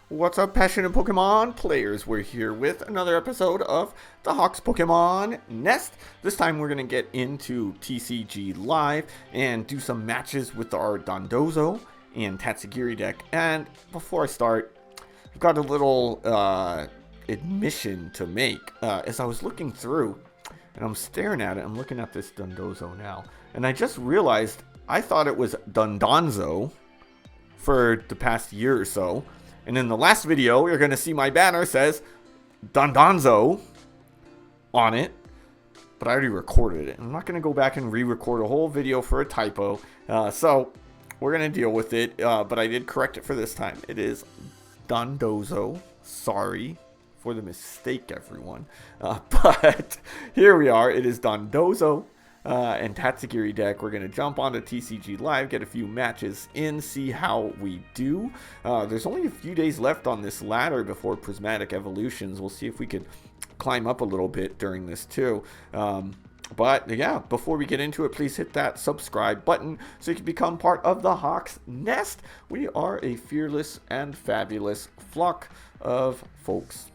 What's up, passionate Pokemon players? We're here with another episode of the Hawks Pokemon Nest. This time we're going to get into TCG Live and do some matches with our Dondozo and Tatsugiri deck. And before I start, I've got a little admission to make. As I was looking through and I'm staring at it, I'm looking at this Dondozo now. And I just realized I thought it was Dondonzo for the past year or so. And in the last video, you're going to see my banner says Dondonzo on it. But I already recorded it. I'm not going to go back and re-record a whole video for a typo. So we're going to deal with it. But I did correct it for this time. It is Dondozo. Sorry for the mistake, everyone. But here we are. It is Dondozo. And Tatsugiri deck. We're going to jump onto TCG Live, get a few matches in, see how we do. There's only a few days left on this ladder before Prismatic Evolutions. We'll see if we could climb up a little bit during this too. But yeah, before we get into it, please hit that subscribe button so you can become part of the Hawks Nest. We are a fearless and fabulous flock of folks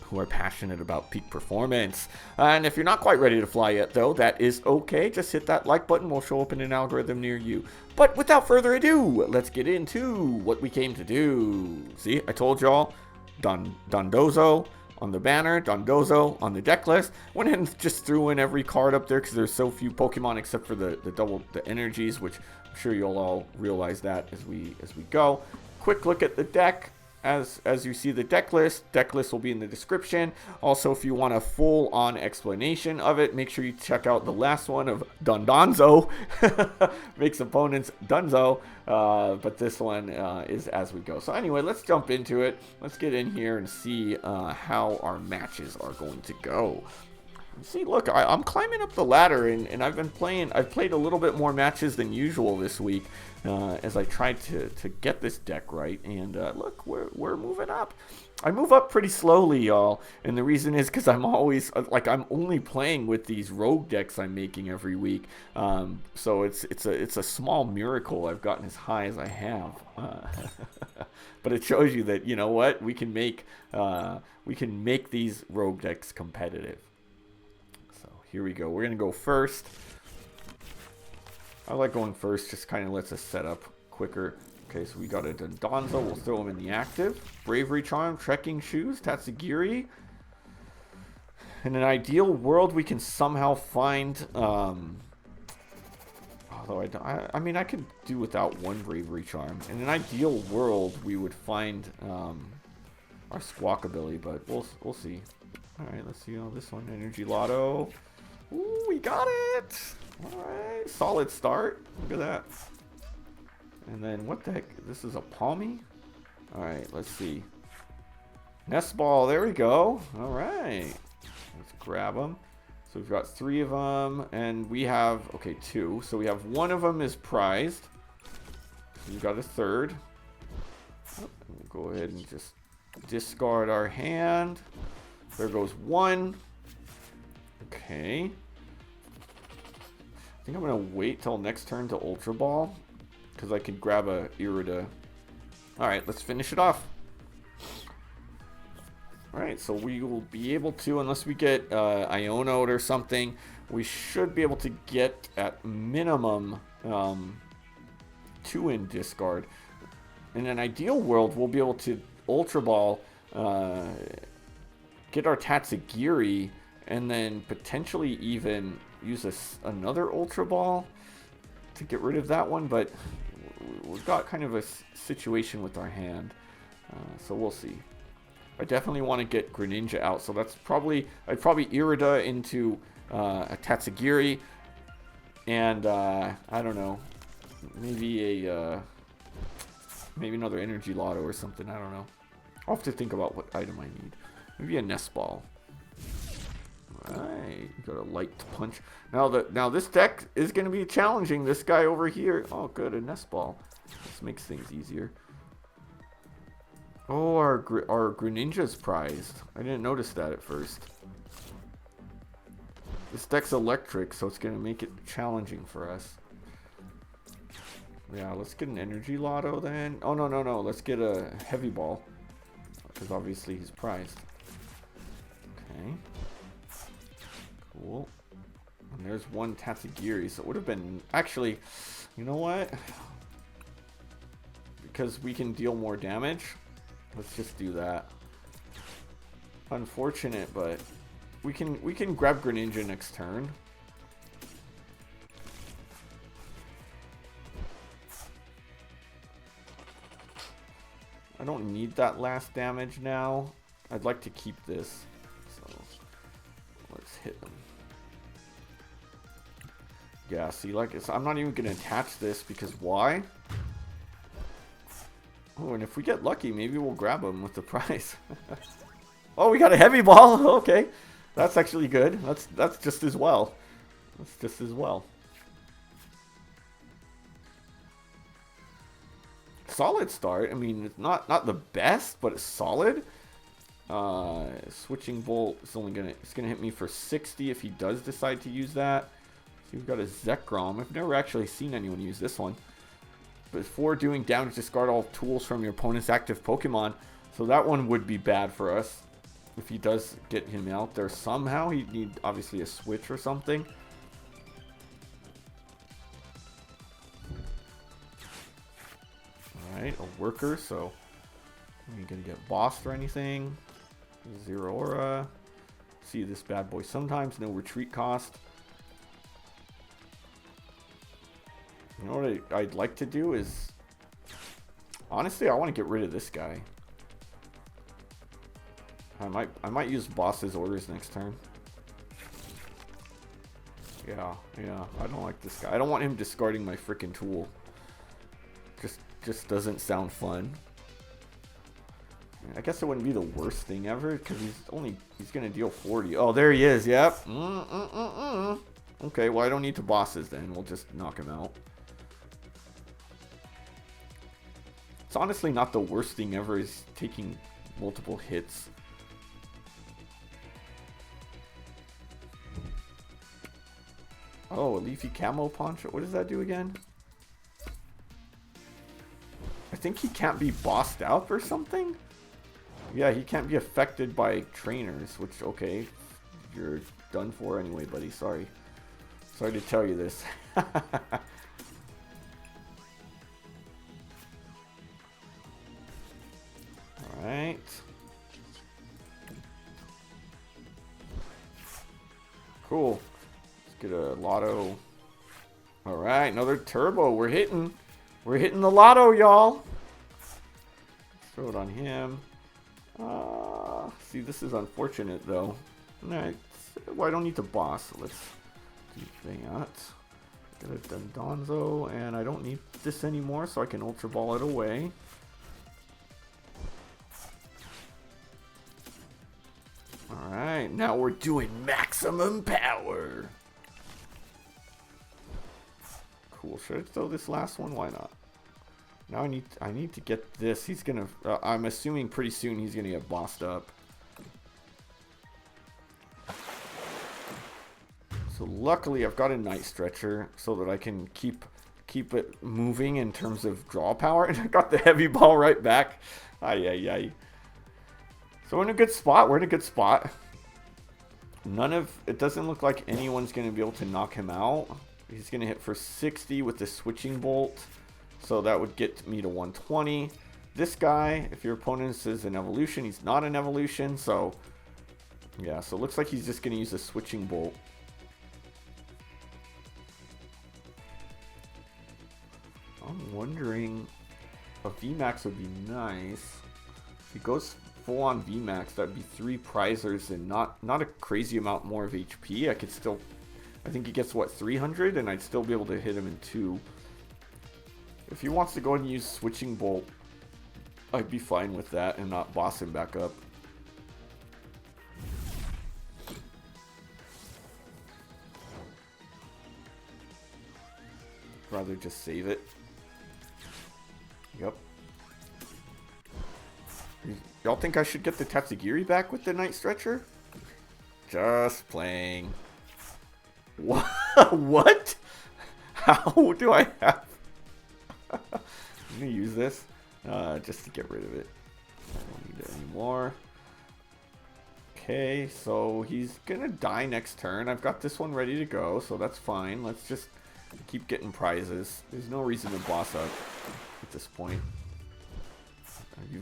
who are passionate about peak performance. And if you're not quite ready to fly yet, though, that is okay. Just hit that like button. We'll show up in an algorithm near you. But without further ado, let's get into what we came to do. See, I told y'all, Dondozo on the banner, Dondozo on the deck list. Went ahead and just threw in every card up there because there's so few Pokemon except for the energies, which I'm sure you'll all realize that as we go. Quick look at the deck. As you see the deck list will be in the description. Also, if you want a full-on explanation of it, make sure you check out the last one of Dondonzo. Makes opponents Dunzo. But this one is as we go. So anyway, let's jump into it. Let's get in here and see how our matches are going to go. See, look, I'm climbing up the ladder, and I've played a little bit more matches than usual this week as I tried to get this deck right. And look, we're moving up. I move up pretty slowly, y'all, and the reason is because I'm always I'm only playing with these rogue decks I'm making every week. So it's a small miracle I've gotten as high as I have. But it shows you that, you know what, we can make these rogue decks competitive. Here we go. We're going to go first. I like going first. Just kind of lets us set up quicker. Okay, so we got a Dondonzo. We'll throw him in the active. Bravery Charm, Trekking Shoes, Tatsugiri. In an ideal world, we can somehow find... although I mean, I could do without one Bravery Charm. In an ideal world, we would find our Squawkabilly, but we'll see. Alright, let's see this one. Energy Lotto. Ooh, we got it! Alright, solid start. Look at that. And then, what the heck? This is a Palmy? Alright, let's see. Nest Ball, there we go. Alright. Let's grab them. So we've got 3 of them, and we have, okay, 2. So we have 1 of them is prized. So we've got a 3rd. We'll go ahead and just discard our hand. There goes 1. Okay. I think I'm going to wait till next turn to Ultra Ball, because I could grab a Irida. Alright, let's finish it off. Alright, so we will be able to, unless we get Iono'd or something, we should be able to get at minimum 2 in discard. In an ideal world, we'll be able to Ultra Ball, get our Tatsugiri, and then potentially even use another Ultra Ball to get rid of that one, but we've got kind of a situation with our hand, so we'll see. I definitely want to get Greninja out, so that's I'd probably Irida into a Tatsugiri, and I don't know, maybe maybe another Energy Lotto or something, I don't know. I'll have to think about what item I need. Maybe a Nest Ball. Alright, got a Light Punch. Now this deck is going to be challenging. This guy over here. Oh, good, a Nest Ball. This makes things easier. Oh, our Greninja's prized. I didn't notice that at first. This deck's electric, so it's going to make it challenging for us. Yeah, let's get an Energy Lotto then. Oh, no. Let's get a Heavy Ball. because obviously he's prized. Okay. Cool. And there's one Tatsugiri, so it would have been... Actually, you know what? Because we can deal more damage, let's just do that. Unfortunate, but we can grab Greninja next turn. I don't need that last damage now. I'd like to keep this. So let's hit him. Yeah, see, like, I'm not even going to attach this because why? Oh, and if we get lucky, maybe we'll grab him with the prize. Oh, we got a heavy ball. Okay. That's actually good. That's just as well. That's just as well. Solid start. I mean, it's not the best, but it's solid. Switching bolt is only gonna hit me for 60 if he does decide to use that. See, we've got a Zekrom. I've never actually seen anyone use this one. Before doing damage, discard all tools from your opponent's active Pokemon. So that one would be bad for us. If he does get him out there somehow, he'd need obviously a switch or something. Alright, a worker, so are you gonna get bossed or anything? Zero aura. See this bad boy sometimes, no retreat cost. You know what I'd like to do is, honestly, I want to get rid of this guy. I might use boss's orders next turn. Yeah, I don't like this guy. I don't want him discarding my freaking tool. Just doesn't sound fun. I guess it wouldn't be the worst thing ever because he's gonna deal 40. Oh, there he is. Yep. Okay, well I don't need to bosses then. We'll just knock him out. It's honestly not the worst thing ever, is taking multiple hits. Oh, a leafy camo poncho. What does that do again? I think he can't be bossed out or something? Yeah, he can't be affected by trainers, which, okay, you're done for anyway, buddy. Sorry. Sorry to tell you this. Alright. Cool. Let's get a Loto. Alright, another turbo. We're hitting the Loto, y'all. Throw it on him. See, this is unfortunate, though. Alright. Well, I don't need to boss. Let's do that. Get a Dondonzo, and I don't need this anymore, so I can Ultra Ball it away. Alright, now we're doing maximum power. Cool. Should I throw this last one? Why not? Now I need to get this. He's gonna. I'm assuming pretty soon he's gonna get bossed up. So luckily I've got a Night Stretcher so that I can keep it moving in terms of draw power, and I got the heavy ball right back. Ay. So we're in a good spot. We're in a good spot. It doesn't look like anyone's gonna be able to knock him out. He's going to hit for 60 with the switching bolt. So that would get me to 120. This guy, if your opponent is an evolution, he's not an evolution. So, yeah. So it looks like he's just going to use a switching bolt. I'm wondering, a VMAX would be nice. If he goes full on VMAX, that'd be 3 prizers and not a crazy amount more of HP. I could still... I think he gets, what, 300? And I'd still be able to hit him in 2. If he wants to go and use Switching Bolt, I'd be fine with that and not boss him back up. Rather just save it. Yep. Y'all think I should get the Tatsugiri back with the Night Stretcher? Just playing. What? What? How do I have... I'm gonna use this just to get rid of it. I don't need it anymore. more. Okay, so he's gonna die next turn. I've got this one ready to go, so that's fine. Let's just keep getting prizes. There's no reason to boss up at this point,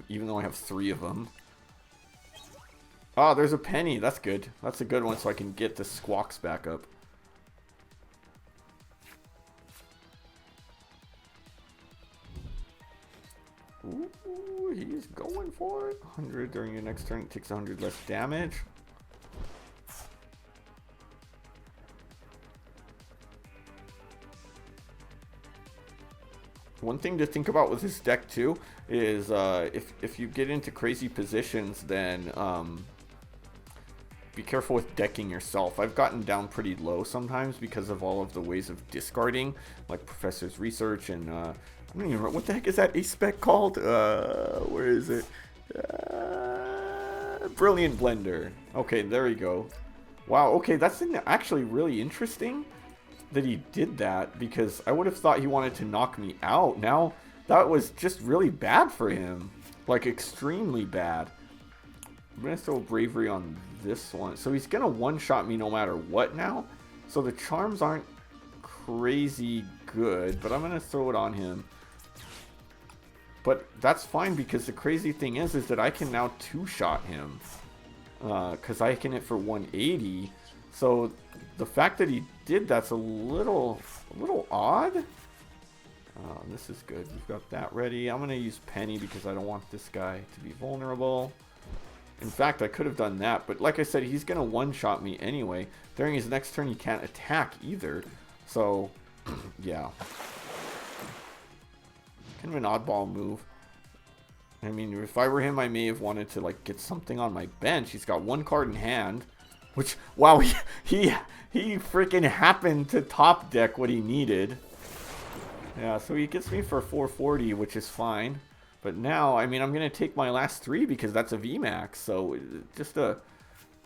even though I have 3 of them. Oh, there's a penny. That's good. That's a good one, so I can get the squawks back up. Ooh, he's going for it. 100 during your next turn. It takes 100 less damage. One thing to think about with this deck too is if you get into crazy positions, then be careful with decking yourself. I've gotten down pretty low sometimes because of all of the ways of discarding, like Professor's Research and I don't even remember what the heck is that ace spec called. Where is it? Brilliant Blender. Okay, there we go. Wow. Okay, that's actually really interesting that he did that, because I would have thought he wanted to knock me out. Now that was just really bad for him, like extremely bad. I'm gonna throw Bravery on this one, so he's gonna one-shot me no matter what now. So the charms aren't crazy good, but I'm gonna throw it on him. But that's fine, because the crazy thing is that I can now two-shot him, because I can hit for 180. So the fact that he did that's a little odd. This is good. We've got that ready. I'm gonna use Penny because I don't want this guy to be vulnerable. In fact, I could have done that, but like I said, he's gonna one-shot me anyway. During his next turn, he can't attack either. So, yeah. Kind of an oddball move. I mean, if I were him, I may have wanted to like get something on my bench. He's got 1 card in hand, which, wow, he freaking happened to top deck what he needed. Yeah, so he gets me for 440, which is fine. But now, I mean, I'm gonna take my last 3 because that's a VMAX. So just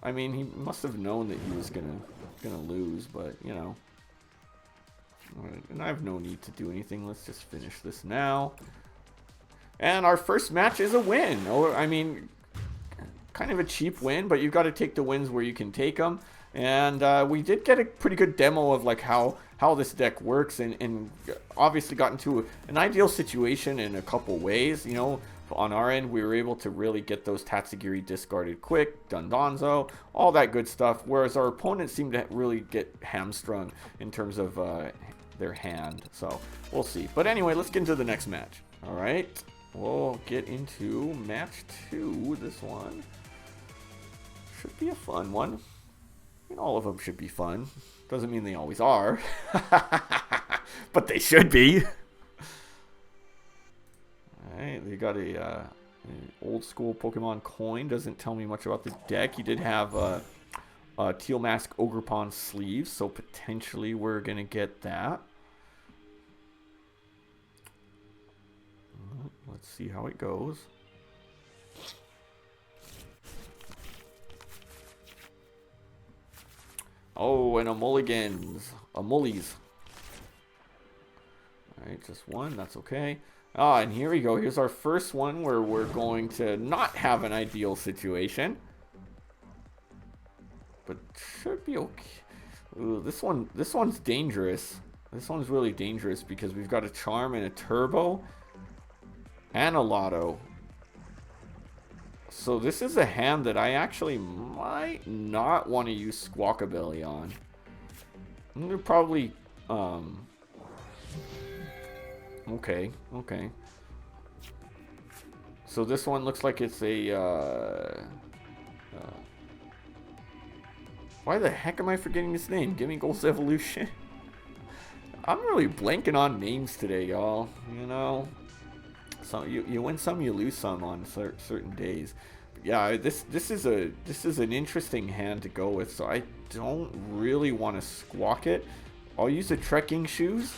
I mean, he must have known that he was gonna lose, but you know. And I have no need to do anything. Let's just finish this now. And our first match is a win. Or, I mean, kind of a cheap win, but you've got to take the wins where you can take them. And we did get a pretty good demo of like how this deck works, and obviously got into an ideal situation in a couple ways. You know, on our end, we were able to really get those Tatsugiri discarded quick, Dondonzo, all that good stuff. Whereas our opponents seemed to really get hamstrung in terms of their hand. So we'll see. But anyway, let's get into the next match. All right, we'll get into match 2. This one should be a fun one. I mean, all of them should be fun. Doesn't mean they always are. But they should be. Alright, they got an old school Pokemon coin. Doesn't tell me much about the deck. He did have Teal Mask Ogerpon sleeves, so potentially we're going to get that. Let's see how it goes. Oh, and a mulligans. A mullies. Alright, just one. That's okay. Ah, and here we go. Here's our first one where we're going to not have an ideal situation. But should be okay. Ooh, this one's dangerous. This one's really dangerous because we've got a Charm and a Turbo. And a Loto. So this is a hand that I actually might not want to use Squawkabilly on. I'm gonna probably okay. So this one looks like it's a why the heck am I forgetting his name? Gimme Gold's Evolution. I'm really blanking on names today, y'all. You know. So you win some, you lose some on certain days. But yeah, this is an interesting hand to go with. So I don't really want to squawk it. I'll use the trekking shoes,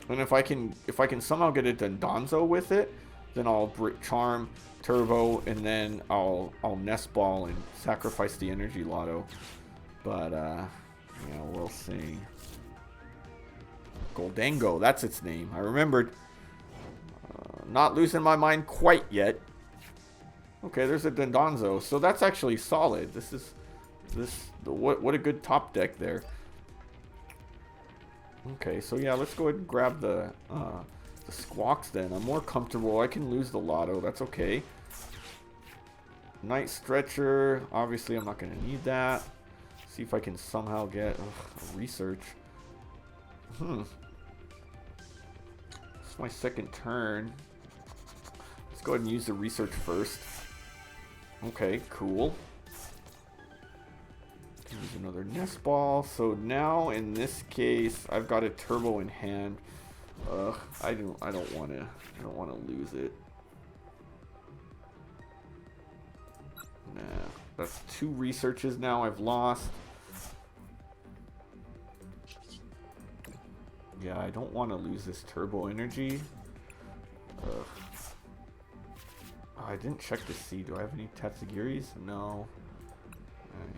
and if I can somehow get a Dondonzo with it, then I'll Charm, Turbo, and then I'll Nest Ball and sacrifice the Energy Lotto. But yeah, we'll see. Goldango, that's its name. I remembered. Not losing my mind quite yet. Okay, there's a Dondonzo. So that's actually solid. What a good top deck there. Okay, so yeah, let's go ahead and grab the Squawks then. I'm more comfortable. I can lose the Loto. That's okay. Night Stretcher. Obviously, I'm not going to need that. See if I can somehow get a research. It's my second turn. Let's go ahead and use the research first. Okay, cool. Use another nest ball. So now in this case, I've got a turbo in hand. I don't want to lose it. Nah, that's 2 researches now I've lost. Yeah, I don't want to lose this turbo energy. Oh, I didn't check to see. Do I have any Tatsugiris? No. Alright.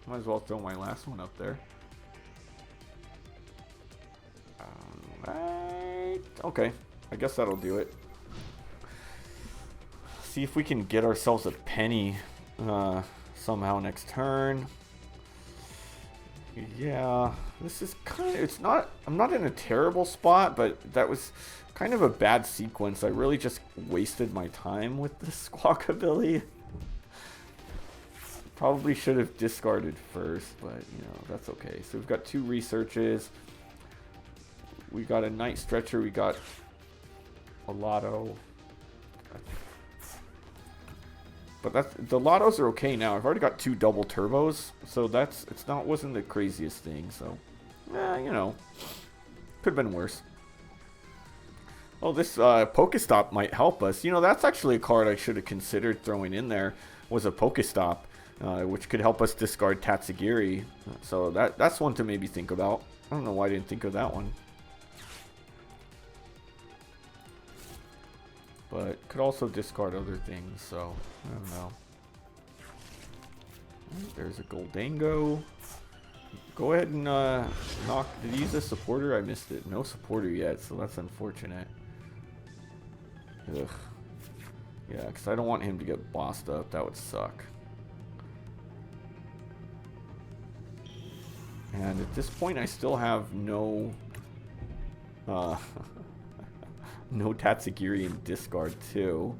Might as well throw my last one up there. Alright. Okay. I guess that'll do it. See if we can get ourselves a penny somehow next turn. Yeah. This is kind of... It's not... I'm not in a terrible spot, but that was kind of a bad sequence. I really just wasted my time with the Squawkabilly. Probably should have discarded first, but, you know, that's okay. So we've got 2 researches. We got a Night Stretcher. We got a Loto. But that's, the Lotos are okay now. I've already got 2 double turbos, so wasn't the craziest thing. So, you know, could have been worse. Oh, this Pokestop might help us. You know, that's actually a card I should have considered throwing in there. Was a Pokestop. Which could help us discard Tatsugiri. So that's one to maybe think about. I don't know why I didn't think of that one. But could also discard other things, so I don't know. There's a Goldango. Go ahead and knock. Did he use a supporter? I missed it. No supporter yet, so that's unfortunate. Ugh. Yeah, because I don't want him to get bossed up. That would suck. And at this point, I still have no no Tatsugiri in discard too.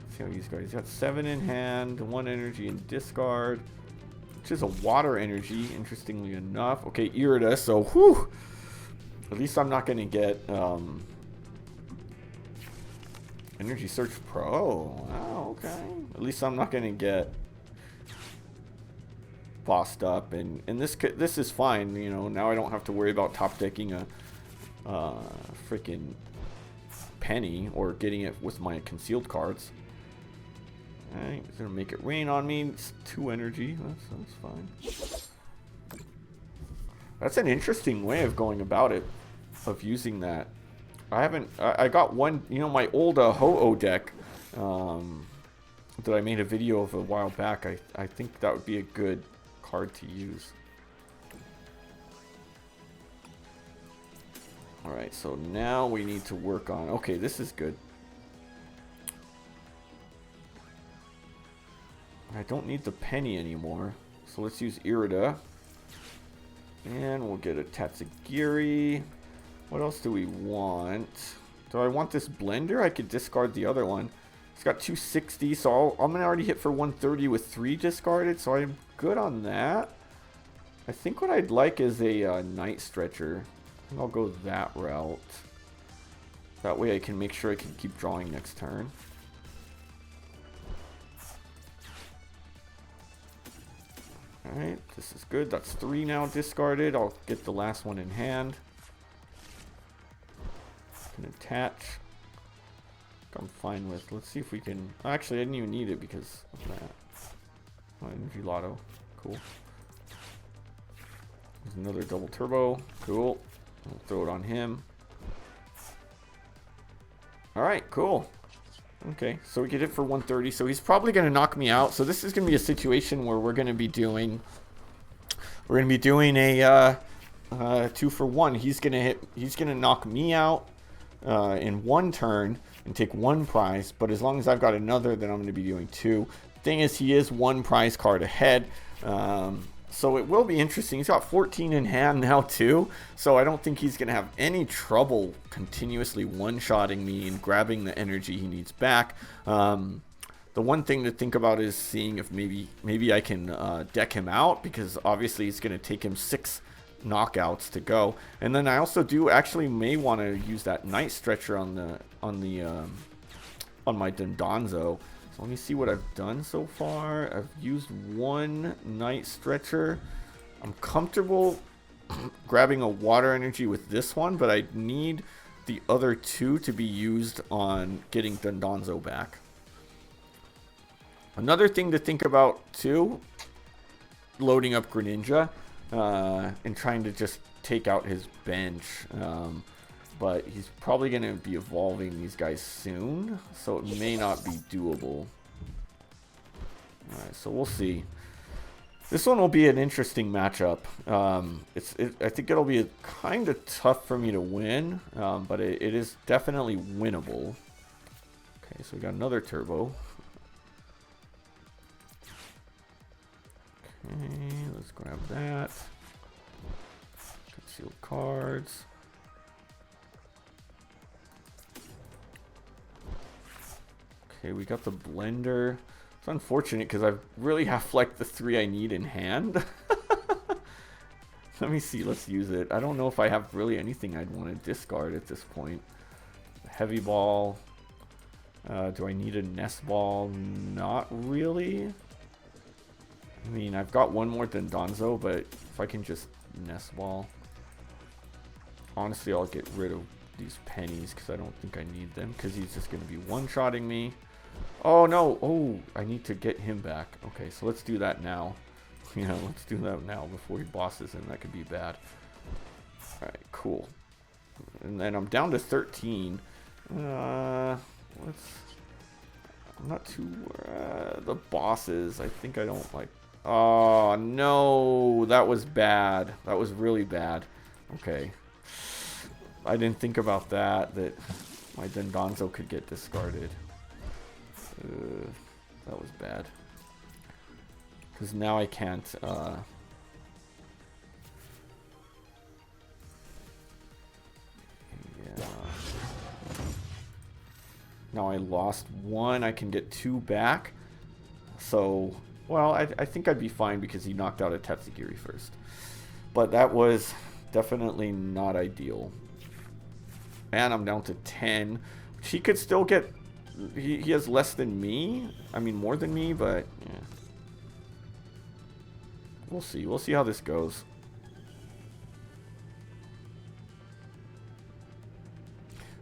Let's see how these guys. He's got 7 in hand, 1 energy in discard, which is a water energy, interestingly enough. Okay, Irida. So, whew. At least I'm not going to get Energy Search Pro. Oh, okay. At least I'm not going to get bossed up, and this is fine. You know, now I don't have to worry about top decking a freaking penny or getting it with my concealed cards. Alright, it's gonna make it rain on me. It's 2 energy. That's fine. That's an interesting way of going about it, of using that. I got one, you know, my old Ho-Oh deck that I made a video of a while back. I think that would be a good card to use. Alright, so now we need to work on... Okay, this is good. I don't need the penny anymore. So let's use Irida. And we'll get a Tatsugiri. What else do we want? Do I want this blender? I could discard the other one. It's got 260, so I'm gonna already hit for 130 with 3 discarded, so I'm good on that. I think what I'd like is a Night Stretcher. I'll go that route. That way I can make sure I can keep drawing next turn. Alright, this is good. That's 3 now discarded. I'll get the last one in hand. Can attach. I'm fine with. Let's see if we can. Actually, I didn't even need it because of that. Oh, Energy Loto. Cool. There's another double turbo. Cool. I'll throw it on him. Alright, cool. Okay, so we get it for 130. So he's probably going to knock me out. So this is going to be a situation where we're going to be doing a 2 for 1. He's gonna knock me out in 1 turn and take 1 prize. But as long as I've got another, then I'm gonna be doing 2. Thing is, he is 1 prize card ahead. So it will be interesting. He's got 14 in hand now too, so I don't think he's going to have any trouble continuously one-shotting me and grabbing the energy he needs back. The one thing to think about is seeing if maybe I can deck him out, because obviously it's going to take him 6 knockouts to go. And then I also may want to use that Night Stretcher on my Dondonzo. So let me see what I've done so far. I've used 1 Night Stretcher. I'm comfortable grabbing a water energy with this one, but I need the other 2 to be used on getting Dondonzo back. Another thing to think about too, loading up Greninja and trying to just take out his bench. But he's probably going to be evolving these guys soon, so it may not be doable. Alright, so we'll see. This one will be an interesting matchup. I think it'll be kind of tough for me to win, but it is definitely winnable. Okay, so we got another turbo. Okay, let's grab that. Concealed cards. Okay, we got the blender. It's unfortunate because I really have like the 3 I need in hand. Let me see, let's use it. I don't know if I have really anything I'd want to discard at this point. Heavy ball. Do I need a nest ball? Not really. I mean, I've got 1 more than Dondozo, but if I can just nest ball. Honestly, I'll get rid of these pennies because I don't think I need them, because he's just going to be one-shotting me. Oh no, oh, I need to get him back. Okay, so let's do that now. Yeah, let's do that now before he bosses him. That could be bad. Alright, cool. And then I'm down to 13. I'm not too... the bosses, I think I don't like... Oh, no, that was bad. That was really bad. Okay. I didn't think about that my Dondonzo could get discarded. That was bad. Because now I can't... yeah. Now I lost 1. I can get 2 back. So, well, I think I'd be fine because he knocked out a Tatsugiri first. But that was definitely not ideal. And I'm down to 10. He could still get... He has less than me. I mean, more than me, but... yeah. We'll see. We'll see how this goes.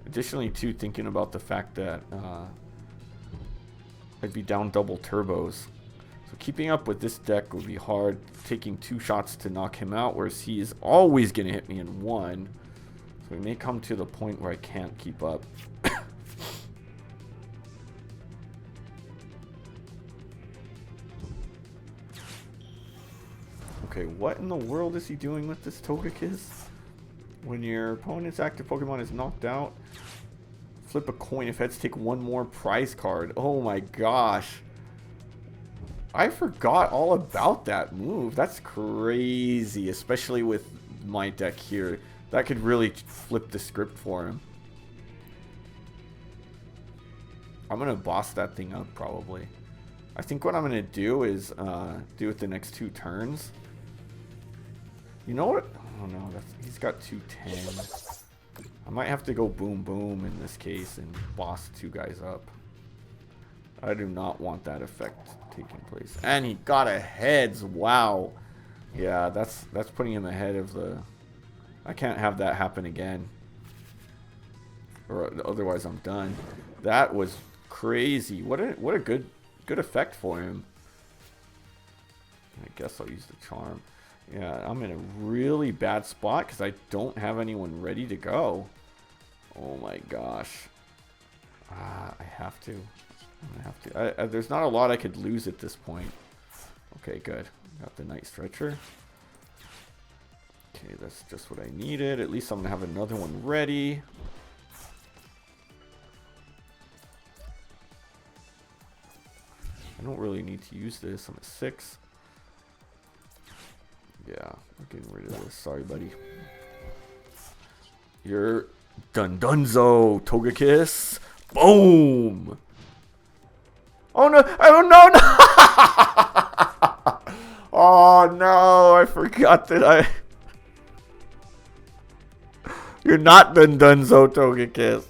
Additionally, too, thinking about the fact that I'd be down double turbos. So keeping up with this deck would be hard. Taking 2 shots to knock him out, whereas he is always going to hit me in 1. So we may come to the point where I can't keep up. Okay, what in the world is he doing with this Togekiss? When your opponent's active Pokemon is knocked out, flip a coin. If heads, take 1 more prize card. Oh my gosh. I forgot all about that move. That's crazy, especially with my deck here. That could really flip the script for him. I'm going to boss that thing up probably. I think what I'm going to do is do it the next 2 turns. You know what? Oh no, he's got 210. I might have to go boom boom in this case and boss 2 guys up. I do not want that effect taking place. And he got a heads. Wow. Yeah, that's putting him ahead of the... I can't have that happen again. Or otherwise I'm done. That was crazy. What a good effect for him. I guess I'll use the charm. Yeah, I'm in a really bad spot because I don't have anyone ready to go. Oh my gosh. I have to. I have to. There's not a lot I could lose at this point. Okay, good. Got the Night Stretcher. Okay, that's just what I needed. At least I'm gonna have another one ready. I don't really need to use this. I'm at 6. Yeah, I'm getting rid of this. Sorry, buddy. You're Dondonzo, Togekiss. Boom! Oh no! Oh no! No! Oh no! I forgot that I. You're not Dondonzo, Togekiss.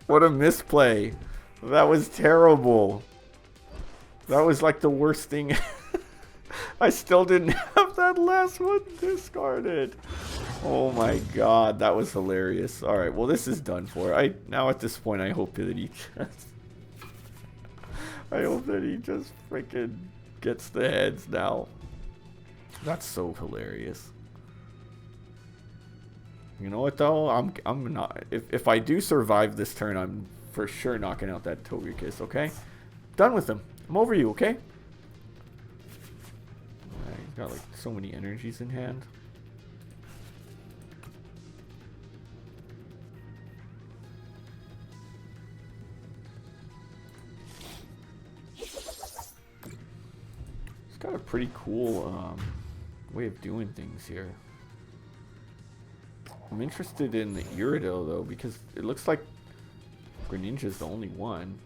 What a misplay! That was terrible. That was like the worst thing. I still didn't have that last one discarded. Oh my god, that was hilarious. Alright, well this is done for. Now at this point I hope that he just I hope that he just freaking gets the heads now. That's so hilarious. You know what though? I'm not if I do survive this turn, I'm for sure knocking out that Togekiss, okay? Done with him. I'm over you, okay? Alright, he's got like so many energies in hand. It's got a pretty cool way of doing things here. I'm interested in the Irida though, because it looks like Greninja is the only one.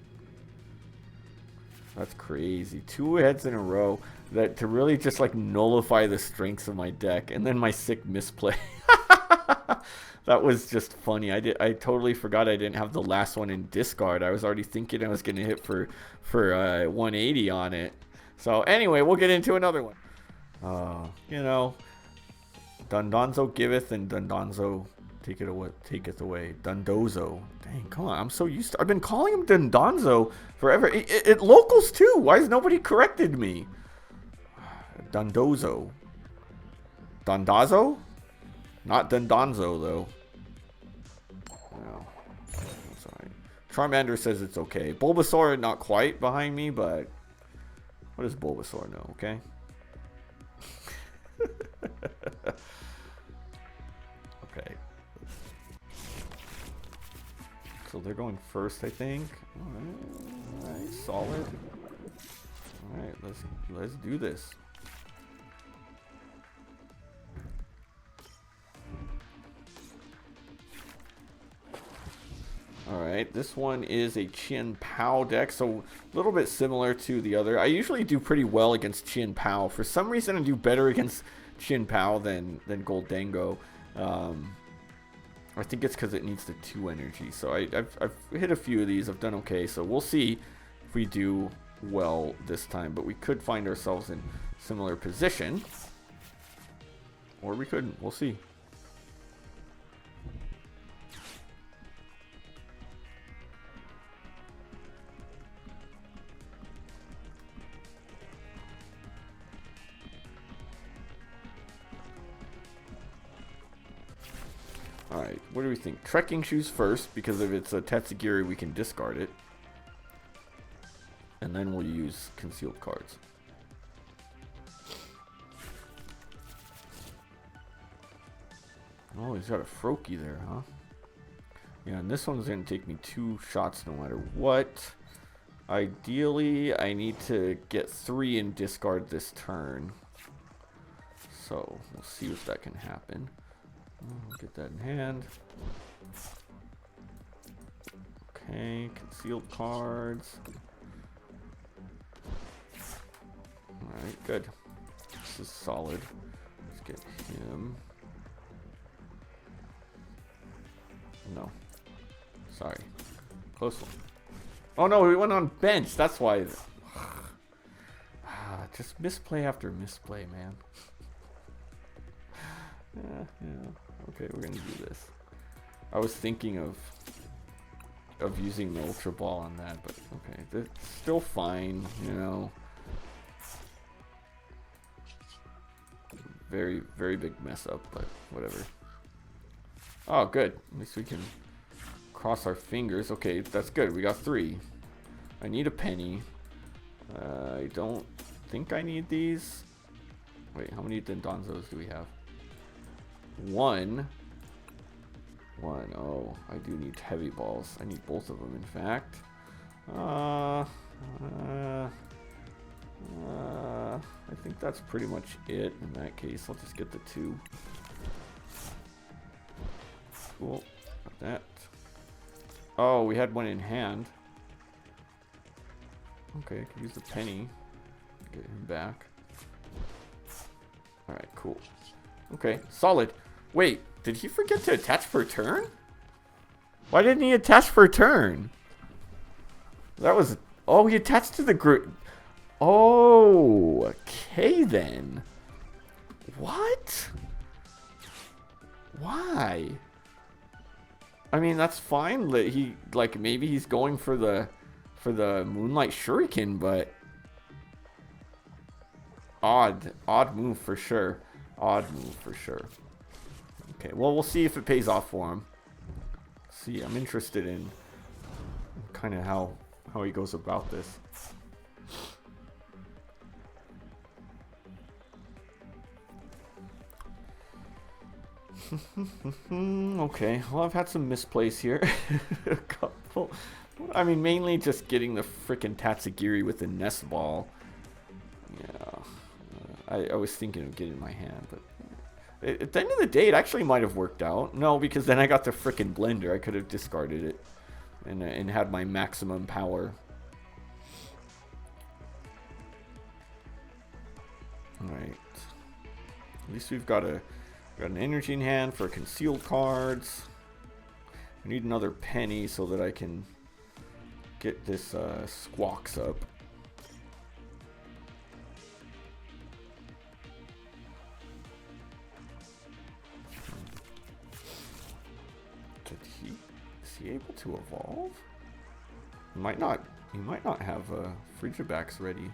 That's crazy. 2 heads in a row that to really just like nullify the strengths of my deck, and then my sick misplay. That was just funny. I totally forgot I didn't have the last one in discard. I was already thinking I was gonna hit for 180 on it. So anyway, we'll get into another one. You know, Dondonzo giveth and Dondonzo taketh away. Dondozo. Dang, come on. I'm so used to. I've been calling him Dondonzo forever. It locals too. Why has nobody corrected me? Dondozo. Dondozo? Not Dondonzo though. No. Sorry. Charmander says it's okay. Bulbasaur not quite behind me, but what does Bulbasaur know? Okay. Okay. So they're going first, I think. All right, solid. All right, let's do this. Alright, this one is a Chin Pao deck, so a little bit similar to the other. I usually do pretty well against Chin Pao. For some reason, I do better against Chin Pao than Goldango. I think it's because it needs the 2 energy. So I've hit a few of these. I've done okay, so we'll see if we do well this time. But we could find ourselves in similar position. Or we couldn't. We'll see. Alright, what do we think? Trekking shoes first, because if it's a Tatsugiri, we can discard it. And then we'll use concealed cards. Oh, he's got a Froakie there, huh? Yeah, and this one's going to take me 2 shots no matter what. Ideally, I need to get 3 and discard this turn. So, we'll see if that can happen. Get that in hand. Okay, concealed cards. Alright, good. This is solid. Let's get him. No. Sorry. Close one. Oh no, we went on bench. That's why. Just misplay after misplay, man. Yeah. Okay, we're gonna do this. I was thinking of using the Ultra Ball on that, but okay, that's still fine, you know. Very, very big mess up, but whatever. Oh, good. At least we can cross our fingers. Okay, that's good. We got 3. I need a penny. I don't think I need these. Wait, how many Dondonzos do we have? One. Oh, I do need heavy balls. I need both of them, in fact. I think that's pretty much it. In that case, I'll just get the 2. Cool. Got that. Oh, we had one in hand. Okay, I can use the penny. Get him back. Alright, cool. Okay, solid. Wait, did he forget to attach per turn? Why didn't he attach per turn? That was... Oh, he attached to the group. Oh, okay then. What? Why? I mean, that's fine. He, like, maybe he's going for the Moonlight Shuriken, but odd move for sure. Odd move for sure. Okay, well, we'll see if it pays off for him. See, I'm interested in kind of how he goes about this. Okay, well, I've had some misplays here. A couple. I mean, mainly just getting the frickin' Tatsugiri with the nest ball. Yeah. I was thinking of getting my hand, but at the end of the day, it actually might have worked out. No, because then I got the frickin' blender. I could have discarded it and had my maximum power. Alright. At least we've got an energy in hand for concealed cards. I need another penny so that I can get this Squawks up. Is he able to evolve? He might not have Frigibacks ready.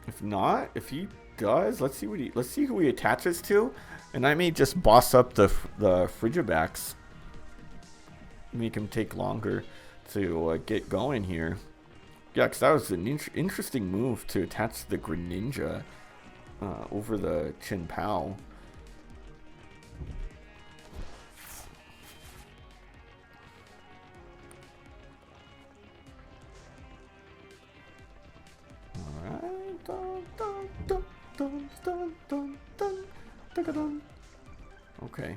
If not, if he does, let's see who he attaches to, and I may just boss up the Frigibacks. Make him take longer to get going here. Yeah, because that was an interesting move to attach the Greninja over the Chin Pao. Okay.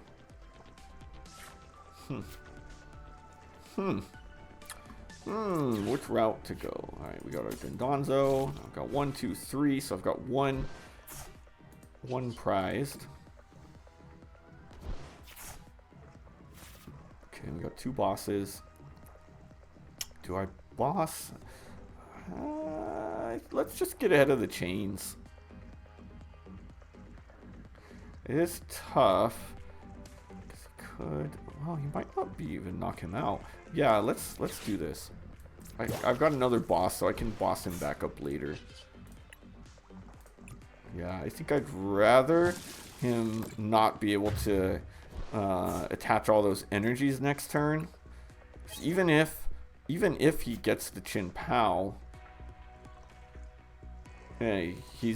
Which route to go? Alright, we got our Dondonzo. I've got 1, 2, 3, so I've got one prized. Okay, we got 2 bosses. Do I boss? Let's just get ahead of the chains. It is tough. Well, he might not be even knock him out. Yeah, let's do this. I've got another boss, so I can boss him back up later. Yeah, I think I'd rather him not be able to attach all those energies next turn. Even if he gets the Chin Pao, hey, he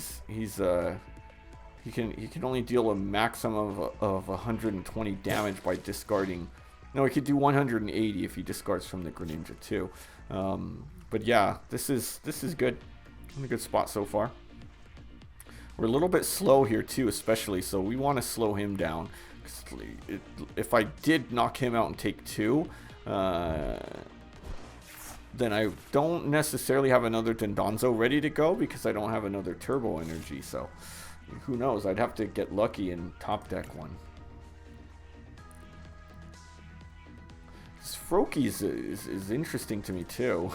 can only deal a maximum of 120 damage by discarding. No, he could do 180 if he discards from the Greninja too. But yeah, this is good. In a good spot so far. We're a little bit slow here too, especially, so we want to slow him down. If I did knock him out and take 2, then I don't necessarily have another Dondonzo ready to go because I don't have another turbo energy, so who knows? I'd have to get lucky and top deck one. This Froakie is interesting to me too.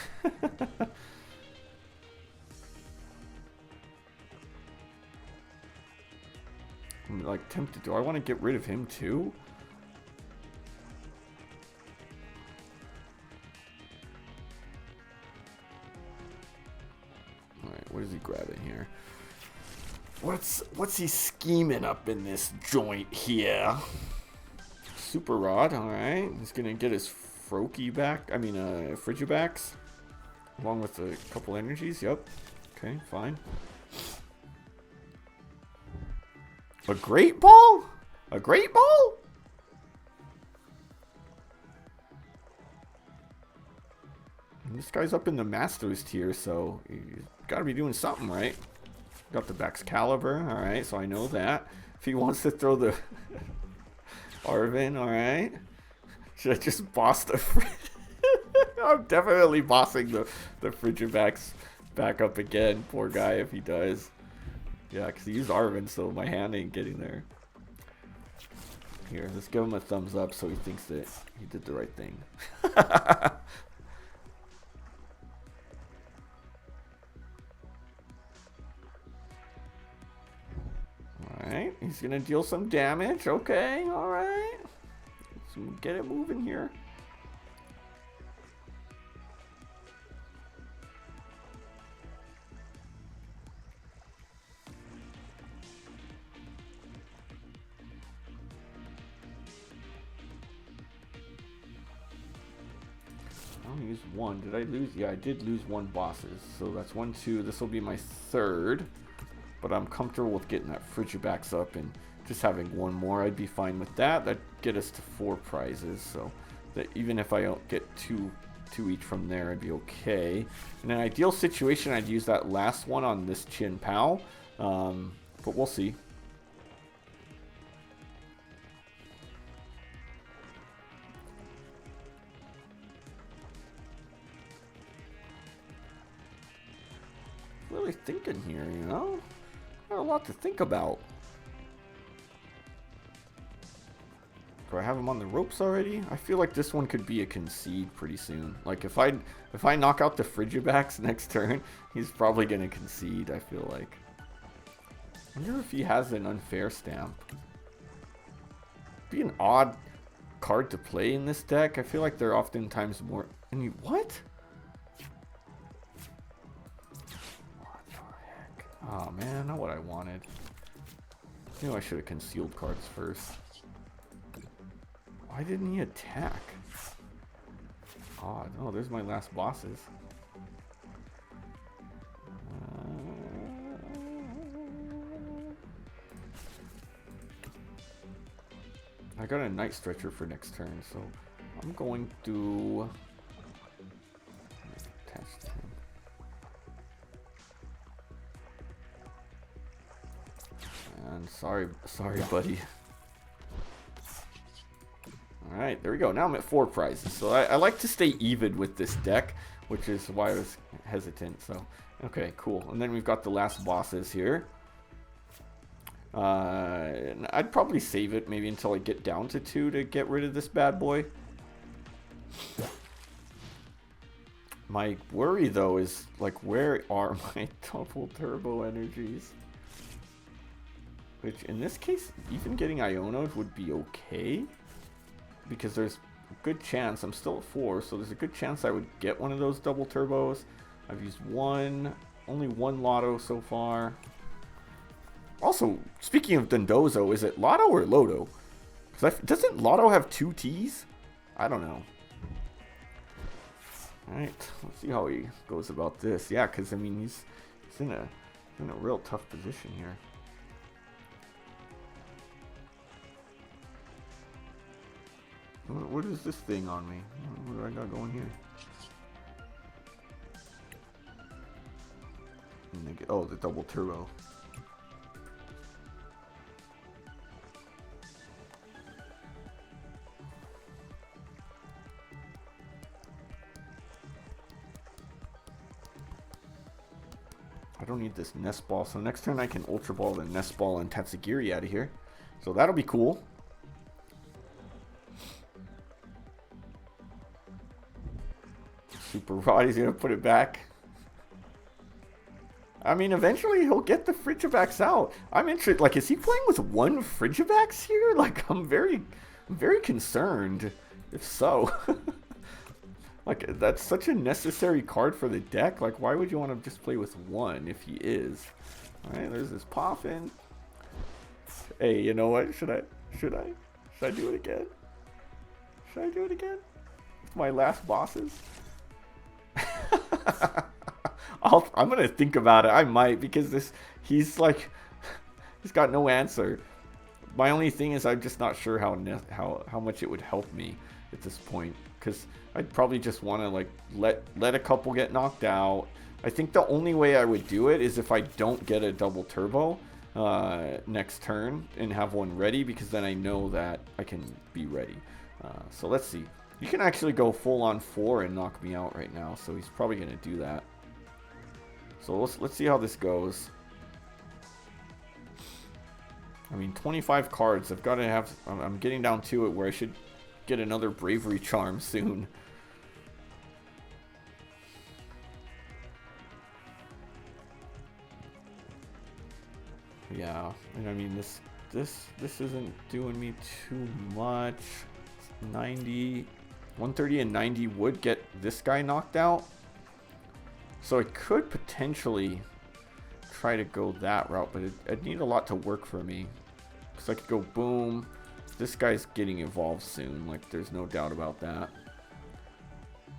I'm like tempted. Do I want to get rid of him too? Alright, what is he grabbing here? What's he scheming up in this joint here? Super Rod, alright. He's gonna get his Froakie back. I mean, Frigibacks. Along with a couple energies, yep. Okay, fine. A Great Ball? A Great Ball? And this guy's up in the Masters tier, so you gotta be doing something, right? Got the Baxcalibur, alright, so I know that. If he wants to throw the Arvin, alright. Should I just boss the I'm definitely bossing the Frigibax back up again. Poor guy if he does. Yeah, because he used Arvin, so my hand ain't getting there. Here, let's give him a thumbs up so he thinks that he did the right thing. Alright, he's gonna deal some damage. Okay, alright. Let's get it moving here. I only used one. Did I lose? Yeah, I did lose one bosses. So that's 1, 2. This will be my third. But I'm comfortable with getting that Frigibax up and just having one more. I'd be fine with that. That'd get us to 4 prizes. So that even if I don't get two each from there, I'd be okay. In an ideal situation, I'd use that last one on this Chin Pao. But we'll see. Really thinking here, you know? Got a lot to think about. Do I have him on the ropes already? I feel like this one could be a concede pretty soon. Like if I knock out the Frigibax next turn, he's probably gonna concede, I feel like. I wonder if he has an unfair stamp. Be an odd card to play in this deck. I feel like they're oftentimes more. And you what? Oh man, not what I wanted. I knew I should have concealed cards first. Why didn't he attack? Odd. Oh, there's my last bosses. I got a Night Stretcher for next turn, so I'm going to attach to him. And sorry, buddy. Alright, there we go. Now I'm at 4 prizes. So I like to stay even with this deck, which is why I was hesitant. So, okay, cool. And then we've got the last bosses here. And I'd probably save it maybe until I get down to 2 to get rid of this bad boy. My worry, though, is, like, where are my double turbo energies? Which, in this case, even getting Iono'd would be okay. Because there's a good chance, I'm still at 4, so there's a good chance I would get one of those double turbos. I've used only one Lotto so far. Also, speaking of Dondozo, is it Lotto or Loto? Doesn't Lotto have 2 T's? I don't know. Alright, let's see how he goes about this. Yeah, because, I mean, he's in a real tough position here. What is this thing on me? What do I got going here? Oh, the double turbo. I don't need this Nest Ball, so next turn I can Ultra Ball the Nest Ball and Tatsugiri out of here. So that'll be cool. Super Rod, he's gonna put it back. I mean, eventually he'll get the Frigibax out. I'm interested. Like, is he playing with 1 Frigibax here? Like, I'm very concerned. If so, like, that's such a necessary card for the deck. Like, why would you want to just play with 1 if he is? All right, there's this Poffin. Hey, you know what? Should I do it again? Should I do it again? My last bosses. I'm gonna think about it. I might, because he's got no answer. My only thing is I'm just not sure how much it would help me at this point, because I'd probably just want to like let a couple get knocked out. I think the only way I would do it is if I don't get a double turbo next turn and have one ready, because then I know that I can be ready. So let's see. You can actually go full on 4 and knock me out right now, so he's probably going to do that. So let's see how this goes. I mean, 25 cards. I've got to have... I'm getting down to it where I should get another Bravery Charm soon. Yeah, and I mean, this isn't doing me too much. 90... 130 and 90 would get this guy knocked out. So I could potentially try to go that route, but I'd need a lot to work for me. Because I could go boom. This guy's getting evolved soon. Like, there's no doubt about that.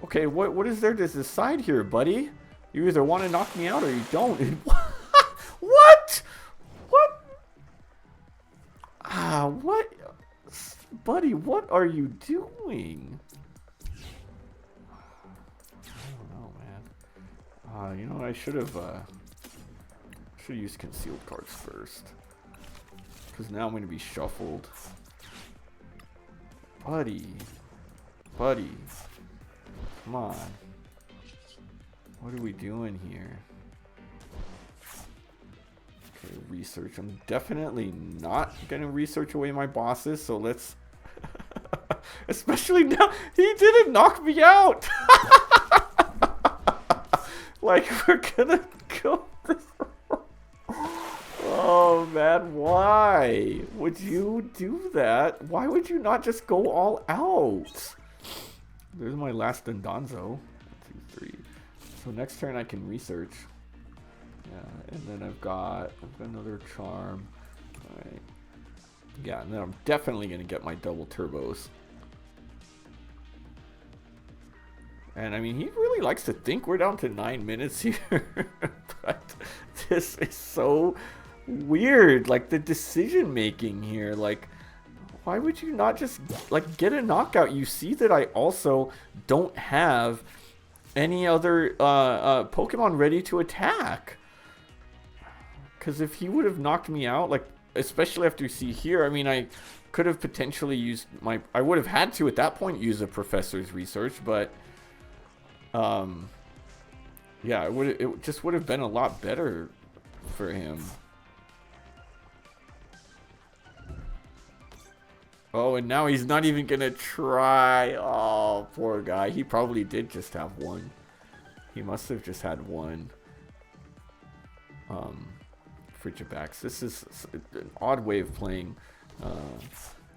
Okay, what is there to decide here, buddy? You either want to knock me out or you don't. What? What? What? Buddy, what are you doing? You know, I should have used concealed cards first, because now I'm going to be shuffled. Buddy, come on. What are we doing here? Okay, research. I'm definitely not going to research away my bosses, so let's... Especially now, he didn't knock me out! Like, we're gonna go this route. Oh, man, why would you do that? Why would you not just go all out? There's my last Dondonzo. 1, 2, 3. So next turn I can research. Yeah, and then I've got another charm. Alright. Yeah, and then I'm definitely gonna get my double turbos. And I mean, he really likes to think we're down to 9 minutes here. But this is so weird. Like, the decision making here. Like, why would you not just, like, get a knockout? You see that I also don't have any other Pokemon ready to attack. Because if he would have knocked me out, like, especially after you see here, I mean, I could have potentially used my... I would have had to, at that point, use a Professor's Research, but... yeah, it just would have been a lot better for him. Oh, and now he's not even gonna try. Oh, poor guy. He probably did just have one. He must have just had one. Frigibax. This is an odd way of playing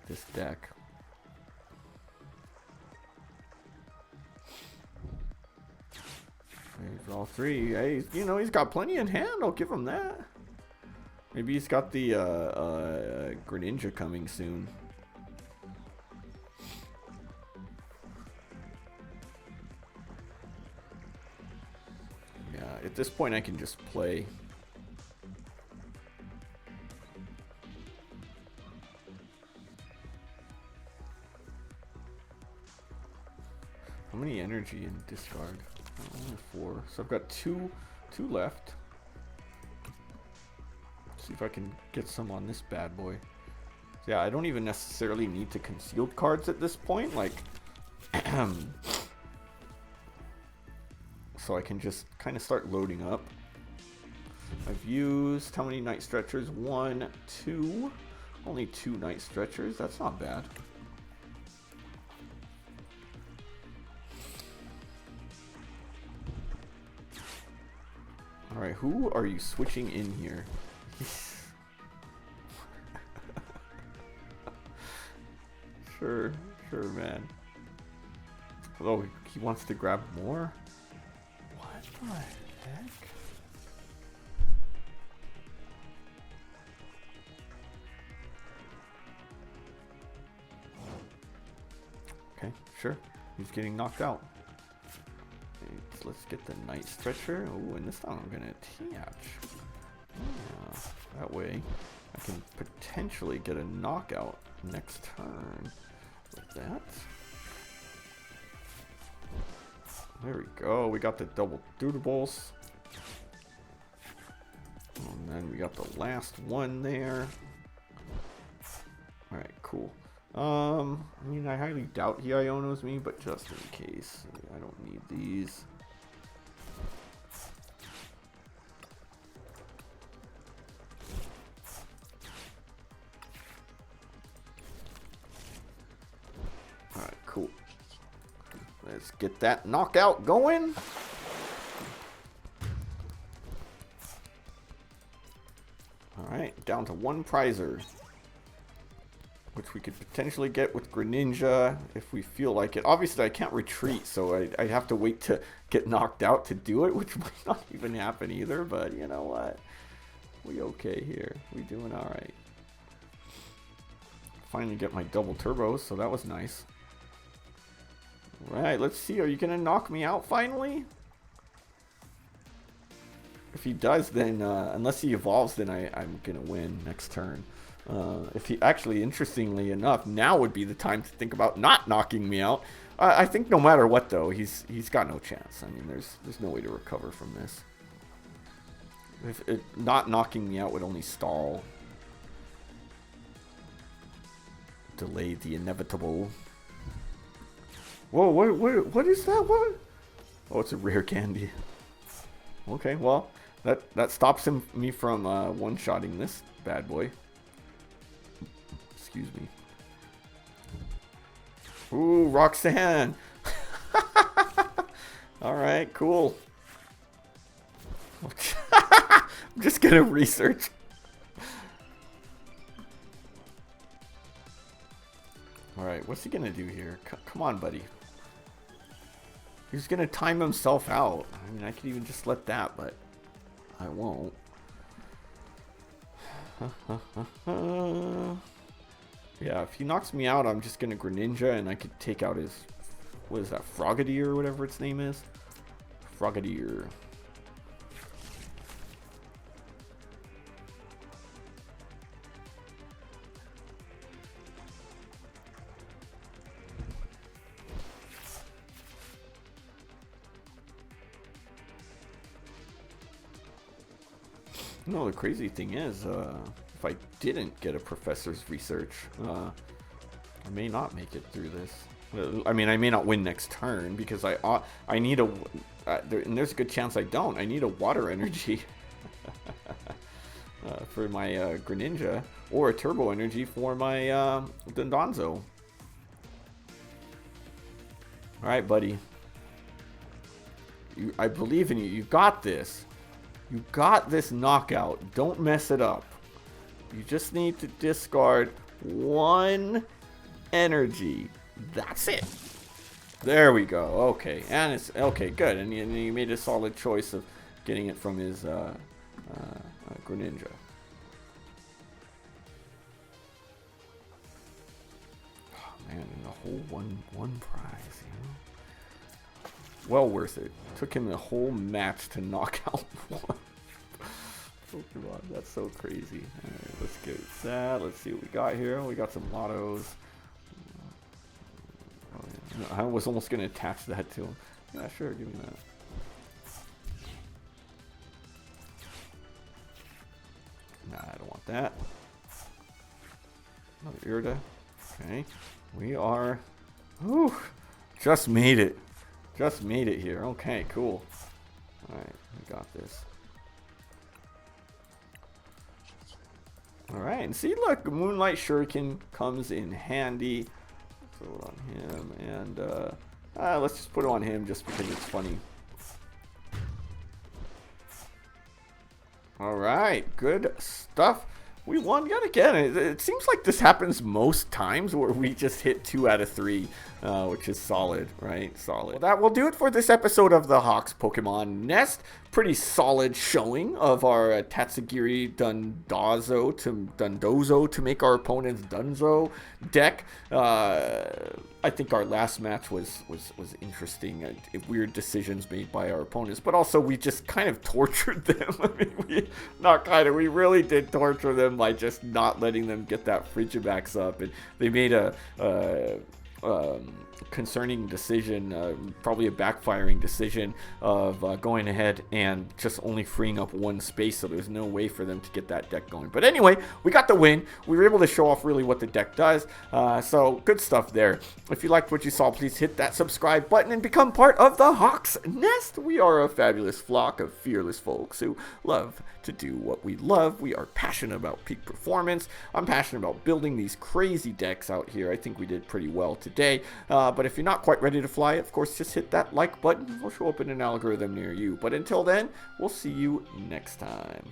this deck. All 3. Hey, you know, he's got plenty in hand. I'll give him that. Maybe he's got the Greninja coming soon. Yeah, at this point I can just play. How many energy in discard? Only 4. So I've got two left. See if I can get some on this bad boy. So yeah, I don't even necessarily need to concealed cards at this point. Like, so I can just kind of start loading up. I've used how many night stretchers? 1, 2. Only 2 night stretchers. That's not bad. Alright, who are you switching in here? Sure, man. Oh, he wants to grab more? What the heck? Okay, sure. He's getting knocked out. Let's get the night stretcher. Oh, and this time I'm gonna attach. Yeah, that way I can potentially get a knockout next turn with that. There we go. We got the double doodles. And then we got the last one there. Alright, cool. I mean, I highly doubt he Ionos me, but just in case. I don't need these. Alright, cool. Let's get that knockout going. Alright, down to one prizer, which we could potentially get with Greninja if we feel like it. Obviously, I can't retreat, so I have to wait to get knocked out to do it, which might not even happen either, but you know what? We okay here. We doing alright. Finally get my double turbos, so that was nice. Alright, let's see. Are you going to knock me out finally? If he does, then, unless he evolves, then I'm going to win next turn. If he actually, interestingly enough, now would be the time to think about not knocking me out. I think no matter what, though, he's got no chance. I mean, there's no way to recover from this. If not knocking me out would only stall. Delay the inevitable. Whoa, what is that? What? Oh, it's a rare candy. Okay, well, that stops me from one-shotting this bad boy. Excuse me. Ooh, Roxanne. Alright, cool. I'm just gonna research. Alright, what's he gonna do here? Come on, buddy. He's gonna time himself out. I mean, I could even just let that, but I won't. Yeah, if he knocks me out, I'm just gonna Greninja, and I could take out his, what is that, Frogadier or whatever its name is? Frogadier. No, the crazy thing is, if I didn't get a professor's research, I may not make it through this. I mean, I may not win next turn because I need a, and there's a good chance I don't. I need a water energy for my Greninja, or a turbo energy for my Dondonzo. All right, buddy. I believe in you. You got this. You got this knockout. Don't mess it up. You just need to discard one energy. That's it. There we go. Okay. And it's okay, good. And you made a solid choice of getting it from his Greninja. Oh, man, and the whole one prize, you know? Well worth it. Took him the whole match to knock out one. Pokemon, that's so crazy. Alright, let's get that. Let's see what we got here. We got some Lotos. Oh, yeah. I was almost going to attach that to him. Yeah, sure, give me that. Nah, I don't want that. Another Irida. Okay. We are... Whew, just made it. Just made it here. Okay, cool. Alright, we got this. Alright, and see, look, Moonlight Shuriken comes in handy. Throw it on him, and let's just put it on him just because it's funny. Alright, good stuff. We won yet again. It seems like this happens most times where we just hit 2 out of 3, which is solid, right? Solid. Well, that will do it for this episode of the Hawks Pokemon Nest. pretty solid showing of our Tatsugiri Dondozo to make our opponent's Dondonzo deck. I think our last match was interesting. Weird decisions made by our opponents, but also we just kind of tortured them. I mean, we really did torture them by just not letting them get that Frigibax up, and they made a concerning decision, probably a backfiring decision of going ahead and just only freeing up one space, so there's no way for them to get that deck going. But anyway, we got the win. We were able to show off really what the deck does, so good stuff there. If you liked what you saw, please hit that subscribe button and become part of the Hawk's Nest. We are a fabulous flock of fearless folks who love to do what we love. We are passionate about peak performance. I'm passionate about building these crazy decks out here. I think we did pretty well today. But if you're not quite ready to fly, of course, just hit that like button. We'll show up in an algorithm near you. But until then, we'll see you next time.